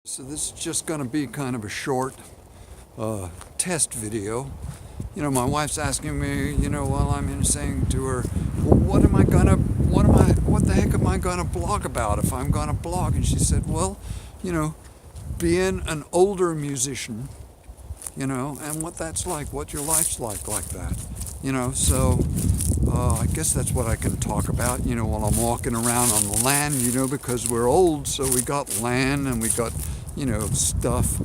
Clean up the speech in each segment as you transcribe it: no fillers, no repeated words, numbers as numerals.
So this is just going to be kind of a short test video. My wife's asking me, while I'm in saying to her, well, what the heck am I gonna blog about if I'm gonna blog? And she said, well, you know, being an older musician, and what that's like, what your life's like that, so I guess that's what I can talk about, while I'm walking around on the land, because we're old, so we got land and we got, stuff.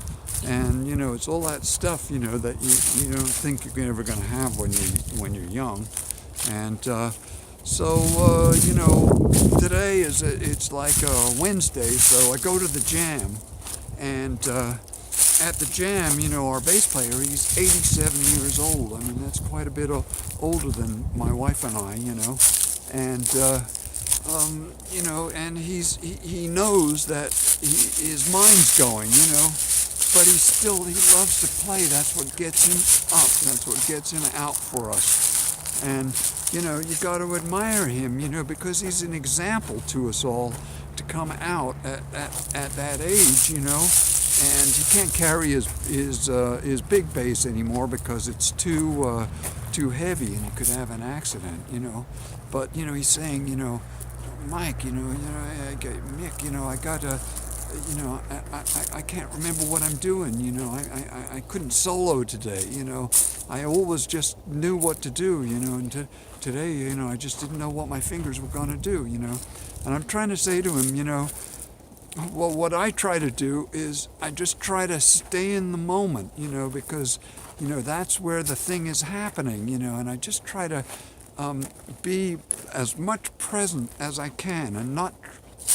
And it's all that stuff that you don't think you're ever going to have when you're young. And today it's like Wednesday, so I go to the jam, and at the jam, our bass player, he's 87 years old. I mean, that's quite a bit older than my wife and I, and and he knows that his mind's going, but he loves to play. That's what gets him up. That's what gets him out for us. And, you got to admire him, because he's an example to us all to come out at that age, And he can't carry his big bass anymore because it's too heavy and he could have an accident, But, he's saying, Mike, Mick, I got to, I can't remember what I'm doing, I couldn't solo today, I always just knew what to do, and today, I just didn't know what my fingers were going to do, and I'm trying to say to him, well, what I try to do is I just try to stay in the moment, because, that's where the thing is happening, and I just try to be as much present as I can and not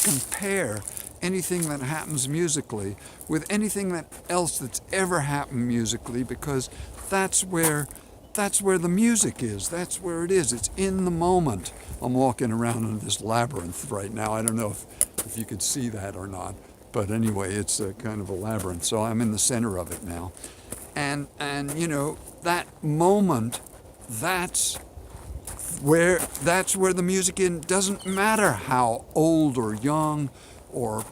compare anything that happens musically with anything else that's ever happened musically, because that's where the music is. That's where it is. It's in the moment. I'm walking around in this labyrinth right now. I don't know if you could see that or not, but anyway, it's a kind of a labyrinth. So I'm in the center of it now, and that moment, that's where the music is. Doesn't matter how old or young or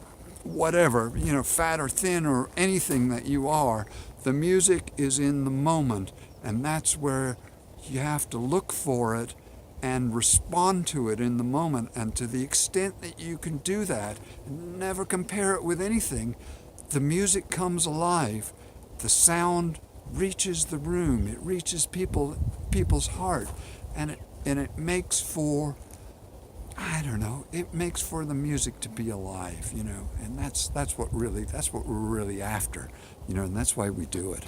whatever, fat or thin or anything that you are, the music is in the moment, and that's where you have to look for it and respond to it in the moment. And to the extent that you can do that, never compare it with anything, the music comes alive. The sound reaches the room, it reaches people's heart, and it makes for, I don't know, it makes for the music to be alive, and that's what we're really after, and that's why we do it.